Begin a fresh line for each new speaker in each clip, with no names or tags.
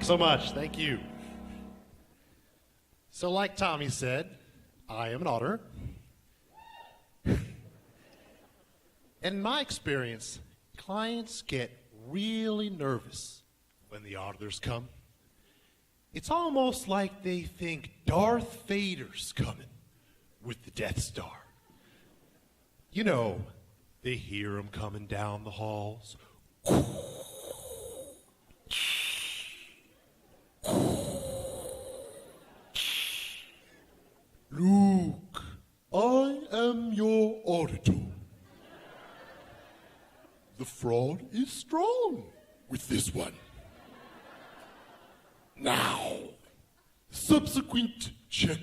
Thanks so much. Thank you. So like Tommy said, I am an auditor. In my experience, clients get really nervous when the auditors come. It's almost like they think Darth Vader's coming with the Death Star. You know, they hear him coming down the halls. Luke, I am your auditor. The fraud is strong with this one. Now, subsequent check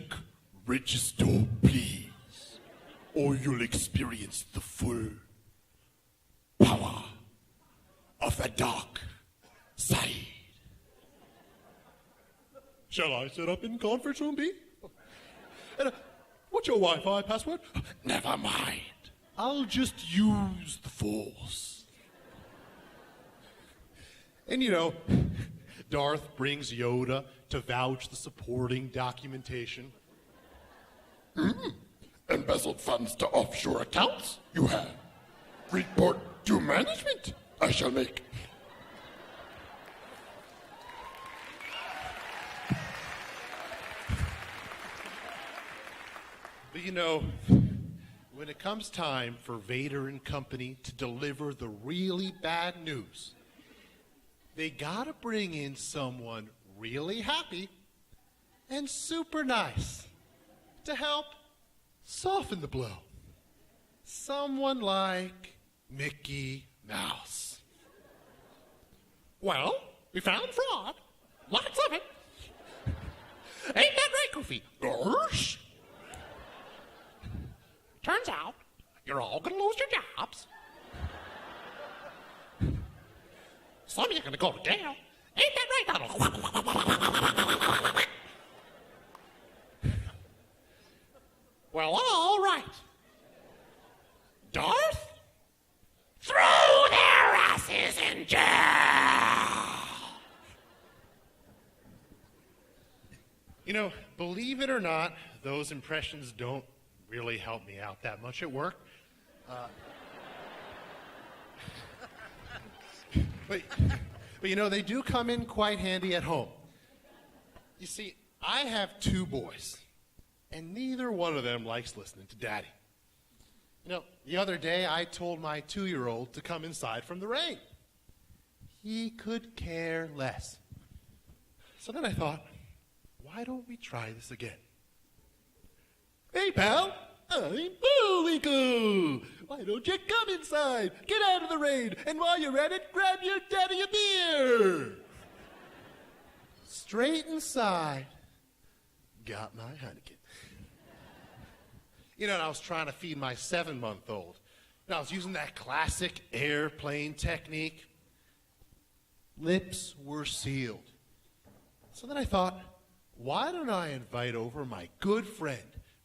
register, please, or you'll experience the full power of the dark side. Shall I set up in conference room B? And, what's your Wi-Fi password? Never mind. I'll just use the Force. And you know, Darth brings Yoda to vouch the supporting documentation. Embezzled funds to offshore accounts? You have. Report to management. I shall make. But you know, when it comes time for Vader and company to deliver the really bad news, they gotta bring in someone really happy and super nice to help soften the blow. Someone like Mickey Mouse. Well, we found fraud. Lots of it. Ain't that right, Goofy? Gosh. Turns out, you're all gonna lose your jobs. Some of you are gonna go to jail. Ain't that right, Donald? Well, all right. Darth? Throw their asses in jail! You know, believe it or not, those impressions don't really help me out that much at work. But you know, they do come in quite handy at home. You see, I have 2 boys, and neither one of them likes listening to Daddy. You know, the other day I told my 2-year-old to come inside from the rain. He could care less. So then I thought, why don't we try this again? Hey, pal, I'm Bullwinkle. Why don't you come inside? Get out of the rain, and while you're at it, grab your daddy a beer. Straight inside, got my Heineken. You know, and I was trying to feed my 7-month-old. And I was using that classic airplane technique. Lips were sealed. So then I thought, why don't I invite over my good friend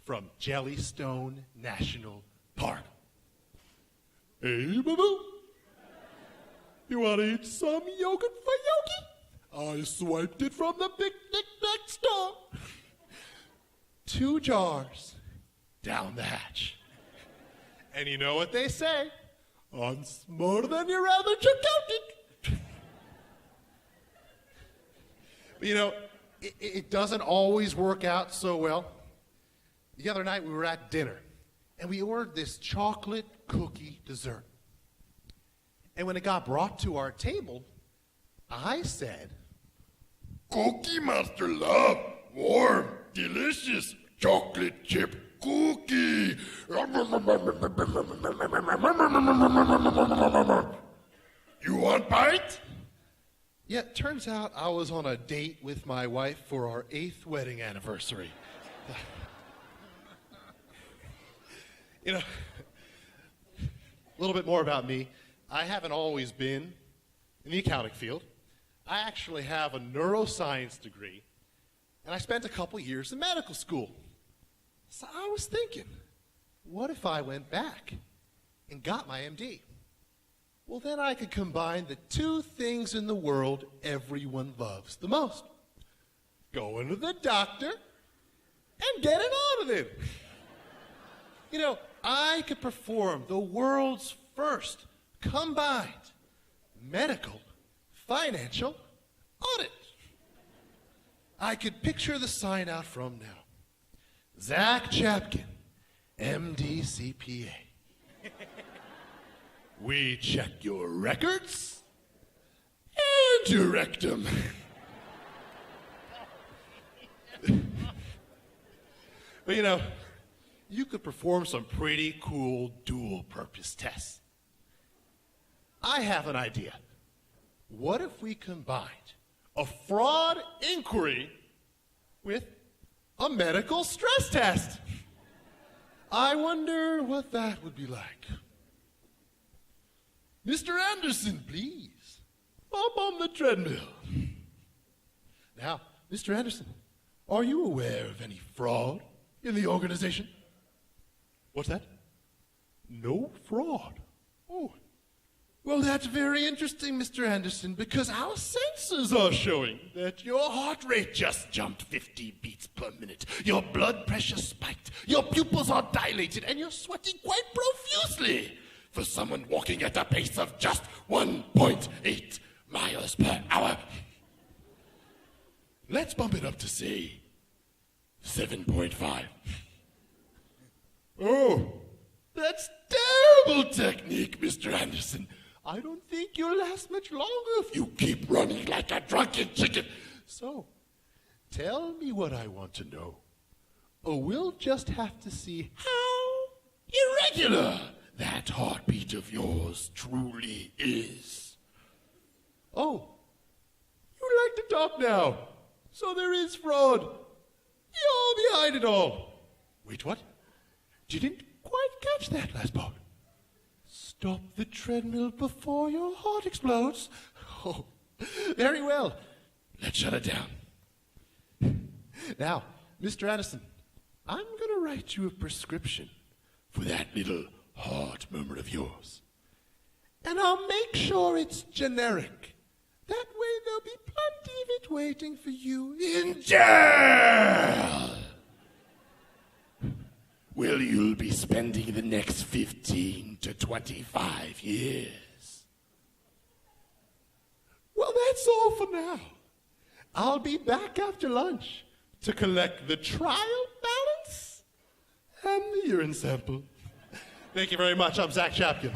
from Jellystone National Park? Hey, boo-boo. You want to eat some yogurt for Yogi? I swiped it from the picnic next door. 2 jars down the hatch. And you know what they say? I'm smarter than your average accountant. But you know, it doesn't always work out so well. The other night we were at dinner, and we ordered this chocolate cookie dessert. And when it got brought to our table, I said, Cookie Master love warm, delicious chocolate chip cookie. You want bite? Yeah, it turns out I was on a date with my wife for our 8th wedding anniversary. You know, a little bit more about me. I haven't always been in the accounting field. I actually have a neuroscience degree, and I spent a couple years in medical school. So I was thinking, what if I went back and got my MD? well, then I could combine the two things in the world everyone loves the most. Going to the doctor and getting on with it. You know, I could perform the world's first combined medical, financial audit. I could picture the sign out from now. Zach Chapkin, MD CPA. We check your records and your rectum. But you know, you could perform some pretty cool dual-purpose tests. I have an idea. What if we combined a fraud inquiry with a medical stress test? I wonder what that would be like. Mr. Anderson, please, up on the treadmill. Now, Mr. Anderson, are you aware of any fraud in the organization? What's that? No fraud. Oh, well, that's very interesting, Mr. Anderson, because our sensors are showing that your heart rate just jumped 50 beats per minute. Your blood pressure spiked. Your pupils are dilated, and you're sweating quite profusely for someone walking at a pace of just 1.8 miles per hour. Let's bump it up to, say, 7.5. Oh, that's terrible technique, Mr. Anderson. I don't think you'll last much longer if you keep running like a drunken chicken. So, tell me what I want to know. Or we'll just have to see how irregular that heartbeat of yours truly is. Oh, you like to talk now. So there is fraud. You're behind it all. Wait, what? Didn't quite catch that last part. Stop the treadmill before your heart explodes. Oh, very well. Let's shut it down. Now, Mr. Anderson, I'm going to write you a prescription for that little heart murmur of yours. And I'll make sure it's generic. That way there'll be plenty of it waiting for you in jail. Well, you'll be spending the next 15 to 25 years. Well, that's all for now. I'll be back after lunch to collect the trial balance and the urine sample. Thank you very much. I'm Zach Chapkin.